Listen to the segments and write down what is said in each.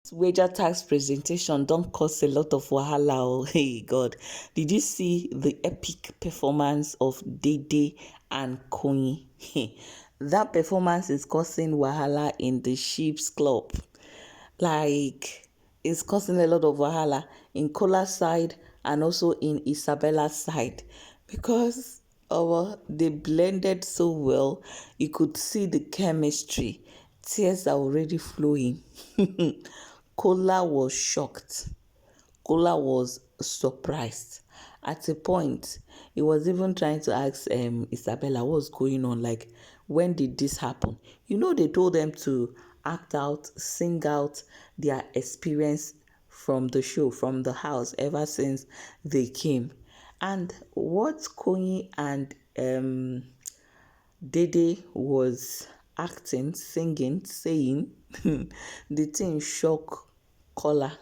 Wager tax presentation don't cause a lot of wahala. Oh, hey God, did you see the epic performance of DEDE and KOYIN? That performance is causing wahala in the Sheep's Club. Like, it's causing a lot of wahala in KOLA side and also in Isabella's side because they blended so well. You could see the chemistry. Tears are already flowing. KOLA was shocked. KOLA was surprised. At a point, he was even trying to ask Isabella what's going on. Like, when did this happen? They told them to act out, sing out their experience from the show, from the house, ever since they came. And what Koyi and Dede was acting, singing, saying, the thing shock KOLA.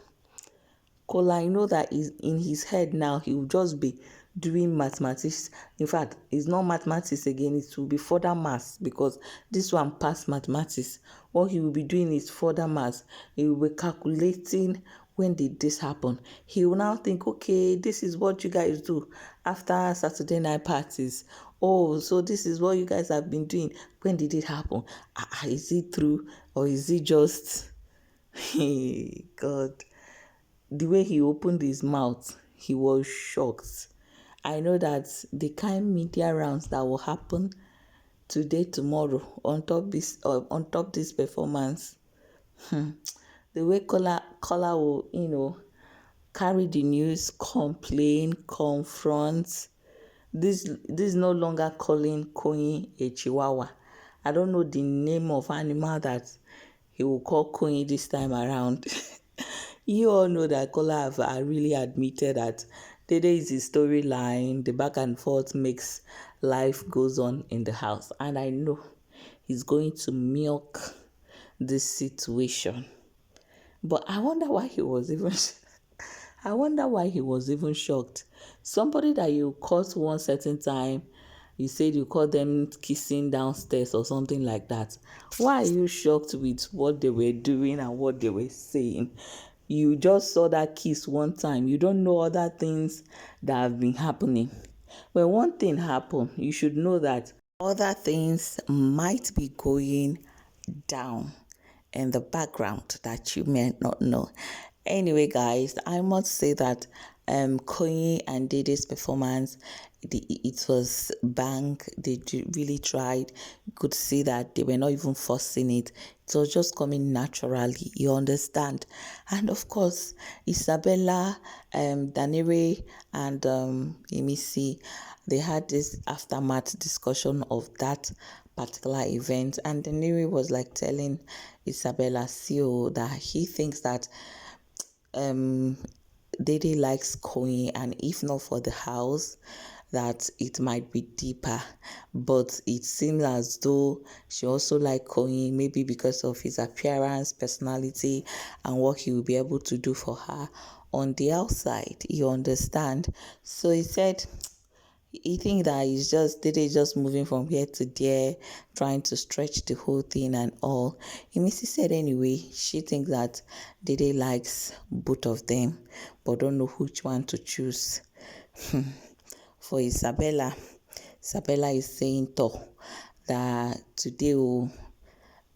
KOLA, that is in his head now, he will just be doing mathematics. In fact, it's not mathematics again, it will be further maths because this one passed mathematics. What he will be doing is further maths. He will be calculating when did this happen. He will now think, okay, this is what you guys do after Saturday night parties. Oh, so this is what you guys have been doing. When did it happen? Is it true or is it just... Hey, God. The way he opened his mouth, he was shocked. I know that the kind media rounds that will happen today, tomorrow, on top this performance, the way Kola will, carry the news, complain, confront. This is no longer calling Koyin a chihuahua. I don't know the name of animal that he will call Koyin this time around. You all know that KOLA have really admitted that Dede is his storyline. The back and forth makes life goes on in the house. And I know he's going to milk this situation. But I wonder why he was even shocked. Somebody that you caught one certain time, you said you caught them kissing downstairs or something like that. Why are you shocked with what they were doing and what they were saying? You just saw that kiss one time. You don't know other things that have been happening. When one thing happened, you should know that other things might be going down in the background that you may not know. Anyway, guys, I must say that KOYIN and Dede's performance, it was bang. They really tried. You could see that they were not even forcing it. It was just coming naturally. You understand? And of course, Isabella, Danere, and Emisi, they had this aftermath discussion of that particular event, and Danere was like telling Isabella CEO that he thinks that Dede likes KOYIN, and if not for the house, that it might be deeper. But it seems as though she also likes KOYIN, maybe because of his appearance, personality, and what he will be able to do for her on the outside. You understand? So he said he think that it's just Dede just moving from here to there, trying to stretch the whole thing and all. Missy said anyway, she thinks that Dede likes both of them, but don't know which one to choose. For Isabella is saying that today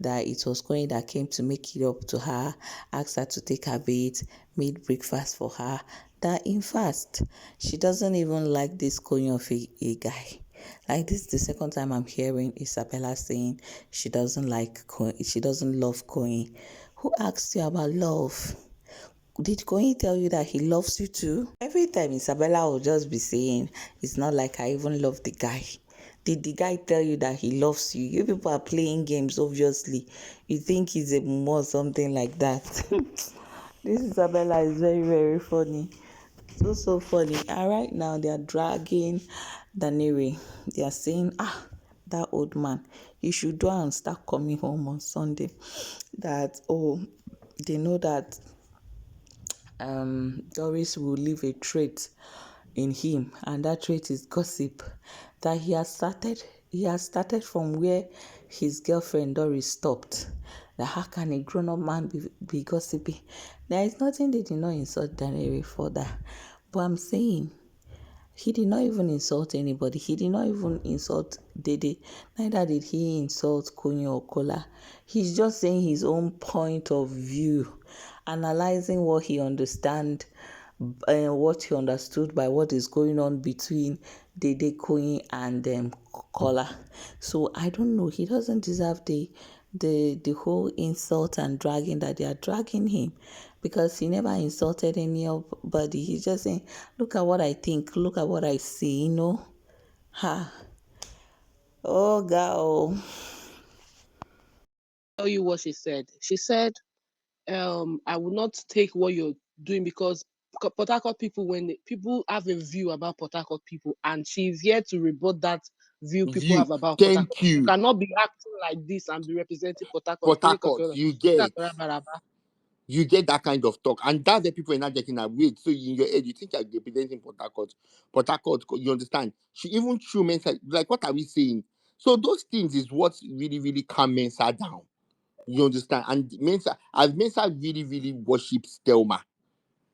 that it was KOYIN that came to make it up to her, asked her to take her bath, made breakfast for her. That in fact, she doesn't even like this KOYIN of a guy. Like, this is the second time I'm hearing Isabella saying she doesn't like KOYIN, she doesn't love KOYIN. Who asked you about love? Did KOYIN tell you that he loves you too? Every time Isabella will just be saying, it's not like I even love the guy. Did the guy tell you that he loves you? You people are playing games, obviously. You think he's a more something like that. This Isabella is very, very funny. So funny. And right now they are dragging Danere. They are saying, that old man, he should do and start coming home on Sunday. That, they know that Doris will leave a trait in him, and that trait is gossip. That he has started from where his girlfriend Doris stopped. That how can a grown-up man be gossiping? There is nothing they did not insult Daniel for that. But I'm saying he did not even insult anybody. He did not even insult Dede. Neither did he insult KOYIN or KOLA. He's just saying his own point of view, analyzing what he understood by what is going on between Dede, KOYIN, and KOLA. So I don't know. He doesn't deserve the whole insult and dragging that they are dragging him, because he never insulted anybody. He's just saying, look at what I think, look at what I see, Ha. Oh, girl. Tell you what she said. She said, I will not take what you're doing because Port Harcourt people, people have a view about Port Harcourt people, and she's here to rebut that view people View. have about Port Thank Harcourt. You you. cannot be acting like this and be representing Port Harcourt. Port Harcourt, you get that kind of talk, and that's the people are not getting that weight. So in your head, you think you're representing Port Harcourt. Port Harcourt, you understand? She even threw Mensah, like, what are we saying? So those things is what really, really calm Mensah down. You understand? And Mensah, as Mensah really, really worships Thelma,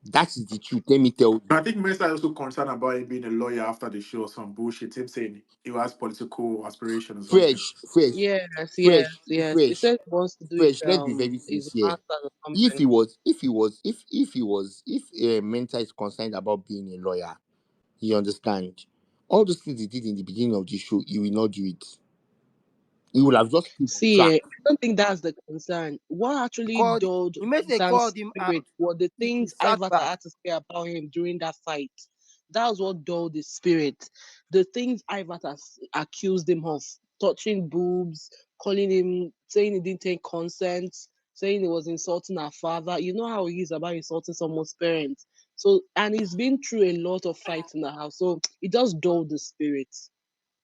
that is the truth. Let me tell you. But I think Mensah is also concerned about him being a lawyer after the show or some bullshit. Him saying he has political aspiration or something. Fresh, fresh, Yes, yes, fresh, yes. He fresh, said he wants to do it. fresh. Let's be very His sincere. master's or If something. he was, if Mensah is concerned about being a lawyer, you understand. All those things he did in the beginning of the show, he will not do it. He will have just stayed on See, track. I don't think that's the concern. What actually Called dulled he made they Mensah's called him spirit out. were the He things sat Ivata back. had to say about him during that fight. That was what dulled his spirit. The things Ivata accused him of, touching boobs, calling him, saying he didn't take consent, saying he was insulting her father. You know how he is about insulting someone's parents. So, and he's been through a lot of fights in the house. So it just dulled the spirit.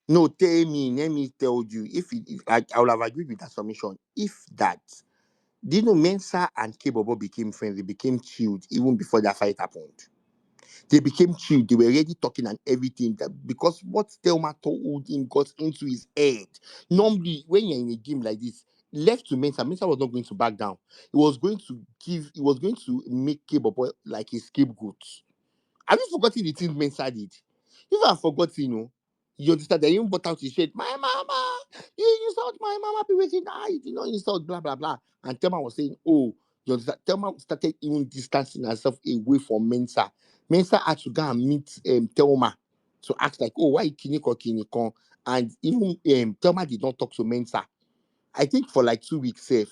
No, let me tell you, if I will have agreed with that submission. If that, do you know Mensah and K-Bobo became friends, they became chilled even before that fight happened. They became chill. They were already talking and everything. Because what Thelma told him got into his head. Normally, when you're in a game like this, left to Mensah was not going to back down. He was going to make K-Bobo like a scapegoat. Have you forgotten the things Mensah did? If I have forgotten, you understand that he even brought out his shirt. My mama, you insult my mama, people say, nah, you did not insult, blah, blah, blah. And Thelma was saying, oh, you understand? Thelma started even distancing herself away from Mensah. Mensah had to go and meet Thelma to ask, like, oh, why Kiniko? And even Thelma did not talk to Mensah. I think for like 2 weeks safe.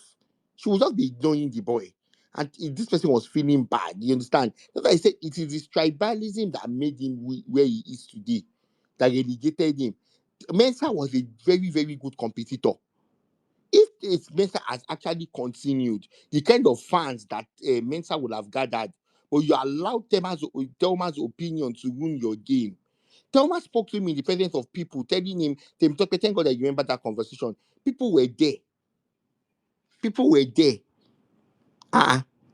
She was just be ignoring the boy. And this person was feeling bad. You understand? That's why I said it is this tribalism that made him where he is today, that relegated him. Mensah was a very, very good competitor. If this Mensah has actually continued, the kind of fans that Mensah would have gathered, but you allowed Thelma's opinion to ruin your game. Thelma spoke to him in the presence of people, telling him, thank God that you remember that conversation. People were there. People were there.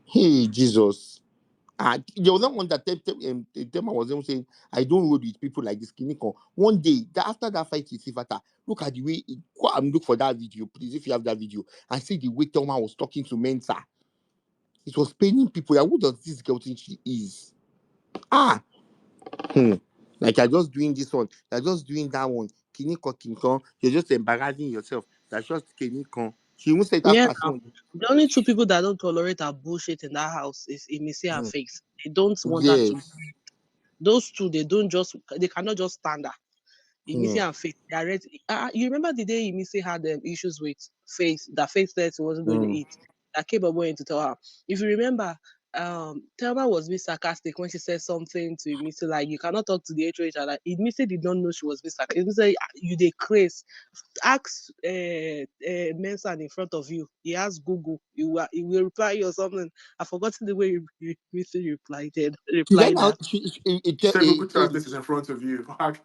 Hey, Jesus. There was not one that Tema was even saying, I don't roll with people like this. Kiniko. One day, after that fight with Sivata, look at the way, go and look for that video, please, if you have that video, and see the way Thelma was talking to Mensah. It was paining people. Who does this girl think she is? Ah, hmm. Like, you're just doing this one, you're just doing that one. Kiniko, you're just embarrassing yourself. That's just Kiniko. She won't say it Yeah, after now, someone. the only two people that don't tolerate her bullshit in that house is Imisi and Hmm. Faith. They don't want her to. Yes. Those two, they cannot just stand her. Imisi Hmm. and Faith, they are ready. You remember the day Imisi had issues with Faith, that Faith said she wasn't going to Hmm. eat, that came up going to tell her. If you remember, Thelma was being sarcastic when she said something to Imisi, like, you cannot talk to the HOH. And like, Imisi did not know she was being sarcastic. Imisi, you dey craze. Ask Mensah in front of you. He has Google. He will reply you or something. I forgotten the way Imisi She said replied now, that. She said Google Translate is in front of you. as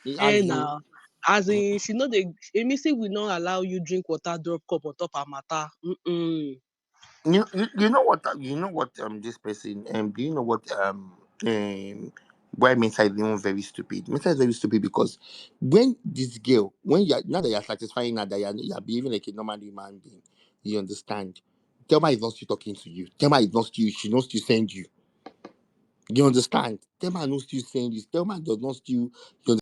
Hey now, as in, she know they Emisi will not allow you drink water drop cup on top her matter. Mm-mm. you know what this person do you know what why Mensah is even very stupid. Mensah is very stupid because when this girl, when you now that you're satisfying her, that you're behaving like a normal human being, You understand? Thelma is not still talking to you. Thelma is not still, she knows to send you. You understand? Thelma knows still send you. Thelma does not still, you